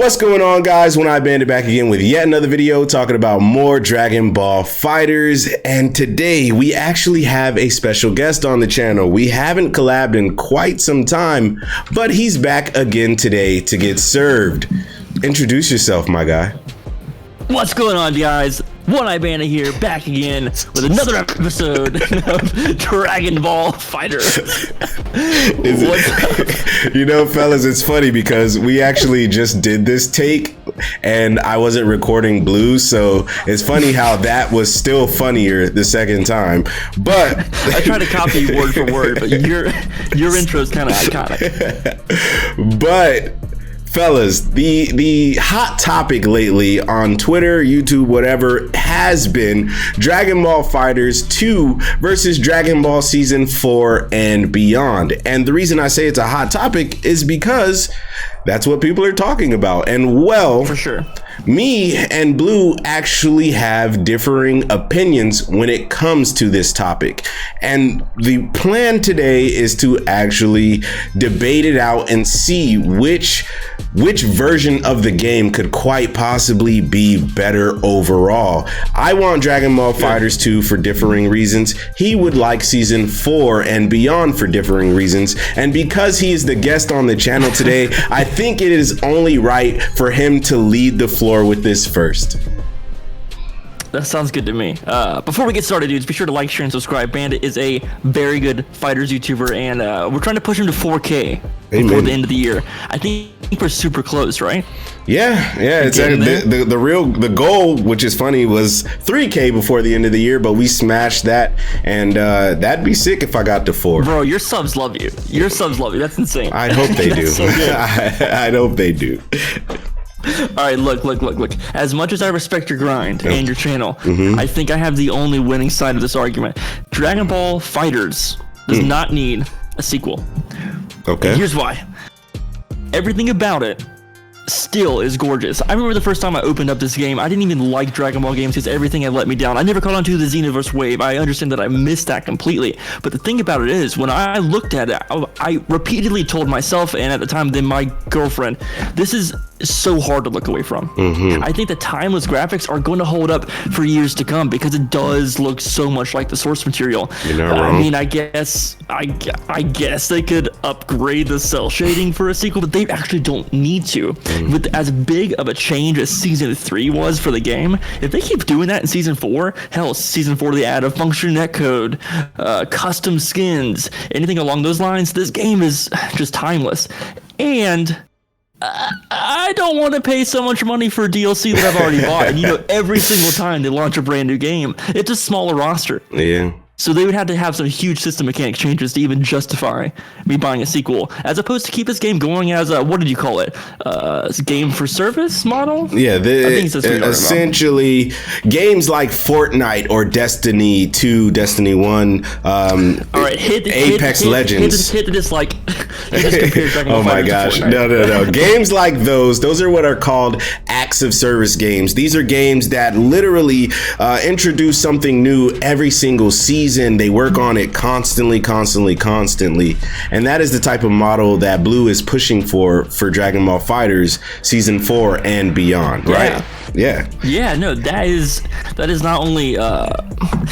What's going on, guys? OneEyedBandit back again with yet another video talking about more Dragon Ball FighterZ, and today we actually have a special guest on the channel. We haven't collabed in quite some time, but he's back again today to get served. Introduce yourself, my guy. What's going on, guys? OneEyedBandit here, back again with another episode of Dragon Ball FighterZ. You know, fellas, it's funny because we actually just did this take and I wasn't recording Blue, so it's funny how that was still funnier the second time. But I tried to copy you word for word, but your intro is kind of iconic. But fellas, the hot topic lately on Twitter, YouTube, whatever, has been Dragon Ball FighterZ 2 versus Dragon Ball Season 4 and beyond. And the reason I say it's a hot topic is because that's what people are talking about. And well, for sure, me and Blue actually have differing opinions when it comes to this topic. And the plan today is to actually debate it out and see which version of the game could quite possibly be better overall. I want Dragon Ball FighterZ 2 for differing reasons. He would like Season 4 and beyond for differing reasons. And because he is the guest on the channel today, I think it is only right for him to lead the floor with this first. That sounds good to me. Before we get started, dudes, be sure to like, share, and subscribe. Bandit is a very good FighterZ YouTuber, and we're trying to push him to 4K before the end of the year. I think we're super close, right? Yeah. It's the goal, which is funny, was 3K before the end of the year, but we smashed that, and that'd be sick if I got to 4. Bro, your subs love you. Your subs love you. That's insane. I hope they do. So I hope they do. All right, look. As much as I respect your grind and your channel, I think I have the only winning side of this argument. Dragon Ball FighterZ does not need a sequel. Okay. And here's why. Everything about it still is gorgeous. I remember the first time I opened up this game, I didn't even like Dragon Ball games because everything had let me down. I never caught on to the Xenoverse wave. I understand that I missed that completely. But the thing about it is, when I looked at it, I repeatedly told myself, and at the time then my girlfriend, this is so hard to look away from. I think the timeless graphics are going to hold up for years to come because it does look so much like the source material. You're not wrong. I mean, I guess they could upgrade the cell shading for a sequel, but they actually don't need to. With as big of a change as Season 3 was for the game, if they keep doing that in Season 4, hell, Season 4 they add a function netcode, custom skins, anything along those lines, this game is just timeless. And I don't want to pay so much money for DLC that I've already bought. And every single time they launch a brand new game, it's a smaller roster. Yeah. So they would have to have some huge system mechanic changes to even justify me buying a sequel, as opposed to keep this game going as a, what did you call it? Game for service model? Yeah, I think that's what essentially games like Fortnite or Destiny 2, Destiny 1, all right, Apex Legends. Hit the dislike. You just compared Dragon Ball Oh my FighterZ to gosh, Fortnite. no. Games like those are what are called acts of service games. These are games that literally introduce something new every single season. They work on it constantly, and that is the type of model that Blue is pushing for Dragon Ball FighterZ Season 4 and beyond, right? Yeah, no, that is not only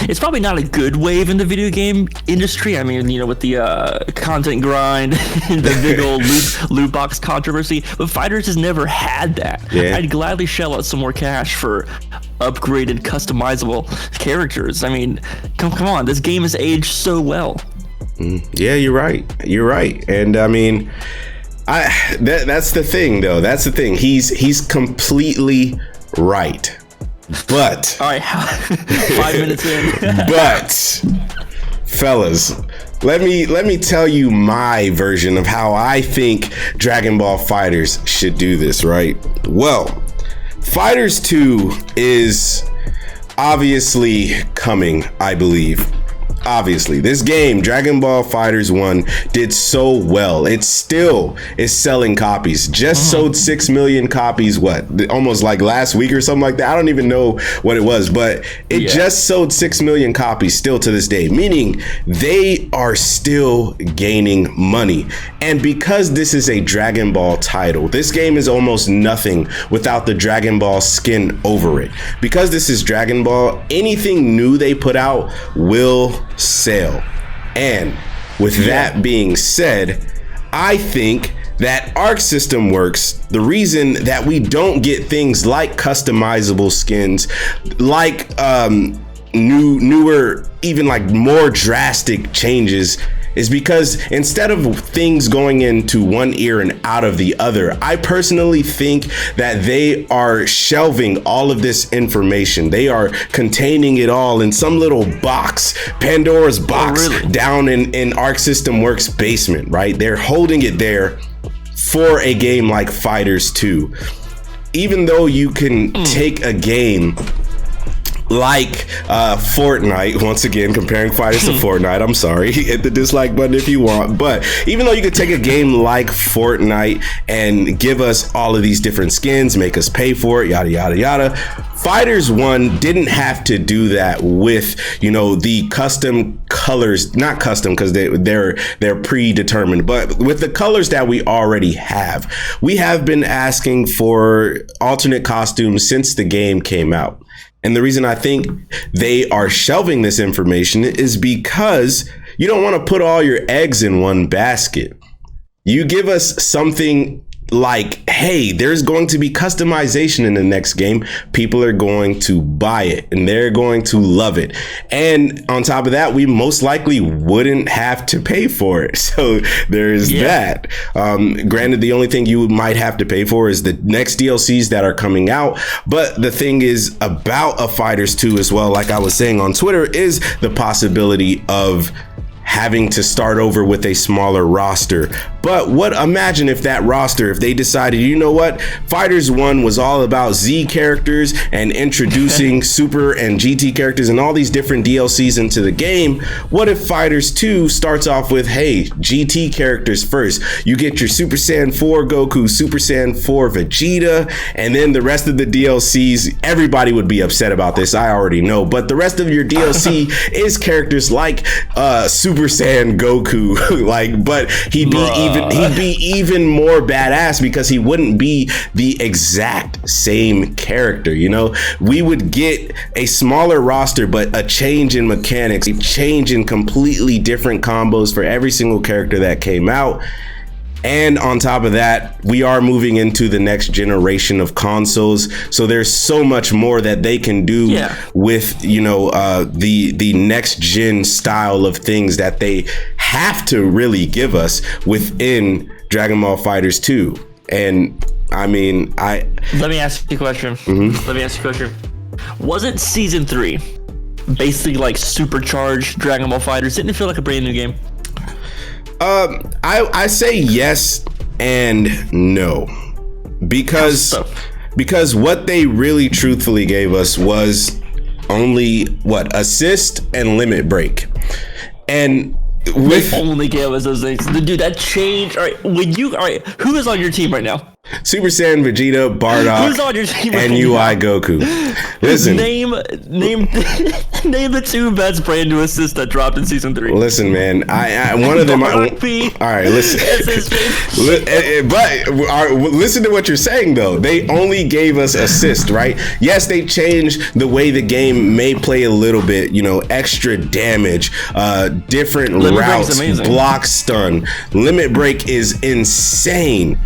it's probably not a good wave in the video game industry. I mean, with the content grind and the big old loot box controversy, but FighterZ has never had that. I'd gladly shell out some more cash for upgraded, customizable characters. I mean, come on, this game has aged so well. Yeah, you're right. And I mean, that's the thing, though. That's the thing. He's completely right. But all right, 5 minutes in. But fellas, let me tell you my version of how I think Dragon Ball FighterZ should do this, right? Well, FighterZ 2 is obviously coming, I believe. obviously, this game, Dragon Ball FighterZ 1, did so well. It still is selling copies. Just sold 6 million copies, almost like last week or something like that. I don't even know what it was, but it just sold 6 million copies still to this day, meaning they are still gaining money. And because this is a Dragon Ball title, this game is almost nothing without the Dragon Ball skin over it. Because this is Dragon Ball, anything new they put out will sell. And with that being said, I think that Arc System works. The reason that we don't get things like customizable skins, like newer, even like more drastic changes, is because instead of things going into one ear and out of the other, I personally think that they are shelving all of this information. They are containing it all in some little box, Pandora's box, down in Arc System Works' basement, right? They're holding it there for a game like FighterZ 2. Even though you can take a game like Fortnite, once again comparing FighterZ to Fortnite, I'm sorry, hit the dislike button if you want, but even though you could take a game like Fortnite and give us all of these different skins, make us pay for it, yada yada yada, FighterZ 1 didn't have to do that with, you know, the custom colors, not custom because they're predetermined, but with the colors that we already have. We have been asking for alternate costumes since the game came out. And the reason I think they are shelving this information is because you don't want to put all your eggs in one basket. You give us something like, hey, there's going to be customization in the next game. People are going to buy it and they're going to love it. And on top of that, we most likely wouldn't have to pay for it. So there's that. Granted, the only thing you might have to pay for is the next DLCs that are coming out. But the thing is about a FighterZ 2 as well, like I was saying on Twitter, is the possibility of having to start over with a smaller roster. But imagine if that roster, if they decided, you know what, FighterZ 1 was all about Z characters and introducing Super and GT characters and all these different DLCs into the game. What if FighterZ 2 starts off with, hey, GT characters first. You get your Super Saiyan 4 Goku, Super Saiyan 4 Vegeta, and then the rest of the DLCs, everybody would be upset about this, I already know, but the rest of your DLC is characters like Super Saiyan Goku, but he'd be even more badass because he wouldn't be the exact same character. You know, we would get a smaller roster, but a change in mechanics, a change in completely different combos for every single character that came out. And on top of that, we are moving into the next generation of consoles. So there's so much more that they can do with, you know, the next gen style of things that they have to really give us within Dragon Ball FighterZ 2. And I mean, let me ask you a question. Let me ask you a question. Wasn't Season 3 basically like supercharged Dragon Ball FighterZ? Didn't it feel like a brand new game? I say yes and no, because what they really truthfully gave us was only assist and limit break, and they only gave us those things. Dude, that changed. All right, who is on your team right now? Super Saiyan Vegeta, Bardock, who's on your team and UI Goku. Listen, name the two best brand new assists that dropped in Season 3. Listen, man, I one of them. All right, listen. But listen to what you're saying though. They only gave us assist, right? Yes, they changed the way the game may play a little bit. You know, extra damage, different routes, block stun, limit break is insane.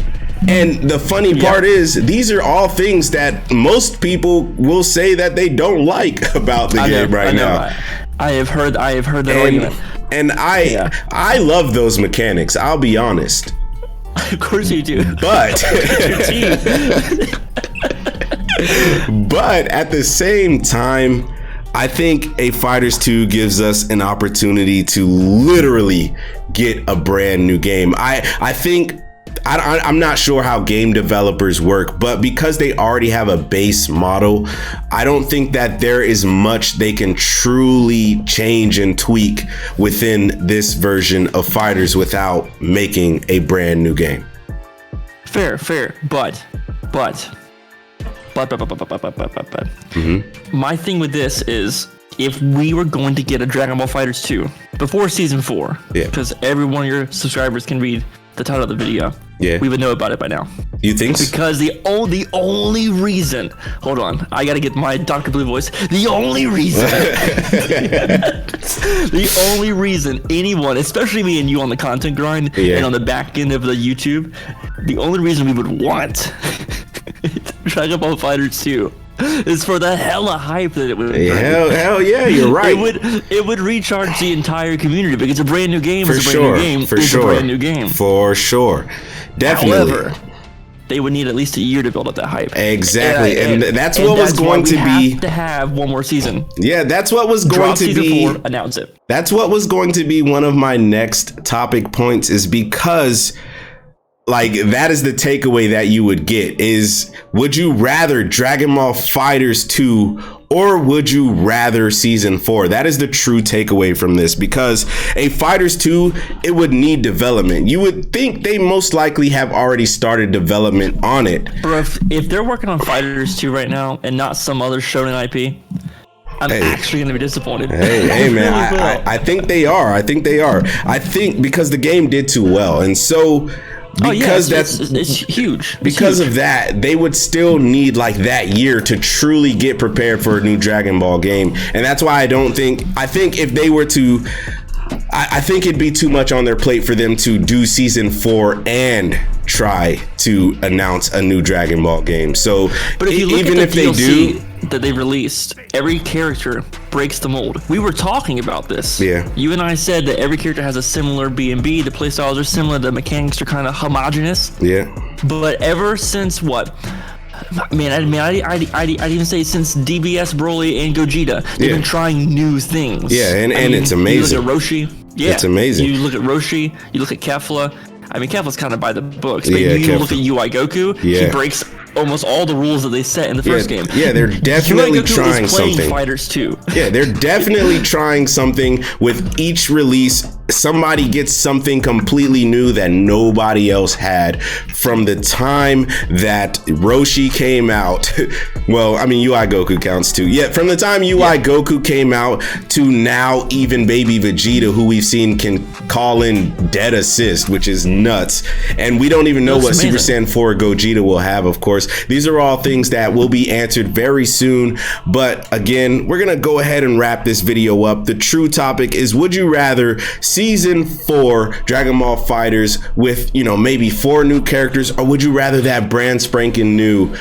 And the funny part is, these are all things that most people will say that they don't like about the game right now. I have heard that argument. And I love those mechanics, I'll be honest. Of course you do. But but at the same time, I think a FighterZ 2 gives us an opportunity to literally get a brand new game. I think I'm not sure how game developers work, but because they already have a base model, I don't think that there is much they can truly change and tweak within this version of Fighters without making a brand new game. Fair, but. My thing with this is, if we were going to get a Dragon Ball FighterZ 2 before Season 4, because every one of your subscribers can read the title of the video, we would know about it by now. You think so? Because the only reason, hold on, I gotta get my Dr. Blue voice. The only reason anyone, especially me and you on the content grind and on the back end of the YouTube, the only reason we would want Dragon Ball FighterZ 2 is for the hella hype that it would bring. Hell yeah, you're right. It would recharge the entire community because a brand new game is a brand new game. A brand new game. For sure. Definitely. However, they would need at least a year to build up that hype. Exactly. And that's what was going to be. Have to have one more season. Yeah, that's what was going to be. Season 4, announce it. That's what was going to be one of my next topic points, is because that is the takeaway that you would get is, would you rather Dragon Ball FighterZ 2 or would you rather Season 4? That is the true takeaway from this, because a FighterZ 2, it would need development. You would think they most likely have already started development on it. Bro, if they're working on FighterZ 2 right now and not some other shonen IP, I'm actually going to be disappointed. Hey, man, I think they are. I think because the game did too well. And so, because it's huge. Because of that, they would still need that year to truly get prepared for a new Dragon Ball game. And that's why I think if they were to, I think it'd be too much on their plate for them to do Season 4 and try to announce a new Dragon Ball game. So, but if you look even at the if DLC they do that they released, every character breaks the mold. We were talking about this. Yeah. You and I said that every character has a similar B&B. The playstyles are similar. The mechanics are kind of homogenous. Yeah. But ever since what? I'd even say since DBS, Broly, and Gogeta, they've been trying new things. Yeah, and it's amazing. You look at Roshi. Yeah, it's amazing. You look at Roshi. You look at Kefla. Kefla's kind of by the books, but you look at UI Goku. He breaks almost all the rules that they set in the first game. Yeah, they're definitely trying something. FighterZ 2. Yeah, they're definitely trying something with each release. Somebody gets something completely new that nobody else had. From the time that Roshi came out, well, UI Goku counts too. Yeah, from the time UI Goku came out to now, even Baby Vegeta, who we've seen can call in dead assist, which is nuts. And we don't even know what Super Saiyan 4 Gogeta will have, of course. These are all things that will be answered very soon. But again, we're gonna go ahead and wrap this video up. The true topic is, would you rather Season 4 Dragon Ball FighterZ with, maybe 4 new characters, or would you rather that brand spanking new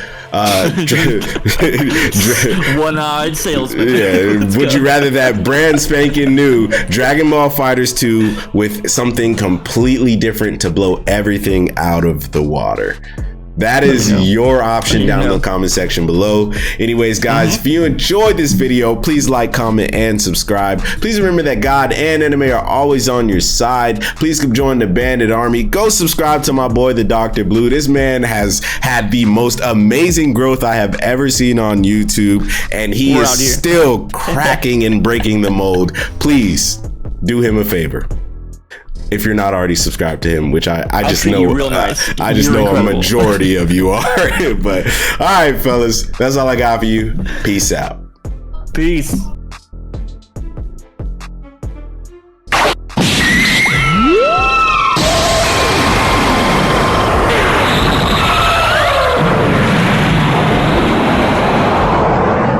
one-eyed salesman? Would you rather that brand spanking new Dragon Ball FighterZ 2 with something completely different to blow everything out of the water? That is your option down in the comment section below. Anyways, guys, if you enjoyed this video, please like, comment, and subscribe. Please remember that God and anime are always on your side. Please come join the Bandit Army. Go subscribe to my boy, the Dr. Blue. This man has had the most amazing growth I have ever seen on YouTube, and he is still cracking and breaking the mold. Please do him a favor, if you're not already subscribed to him, which I just know, I just know a majority of you are. But all right, fellas, that's all I got for you. Peace out. Peace.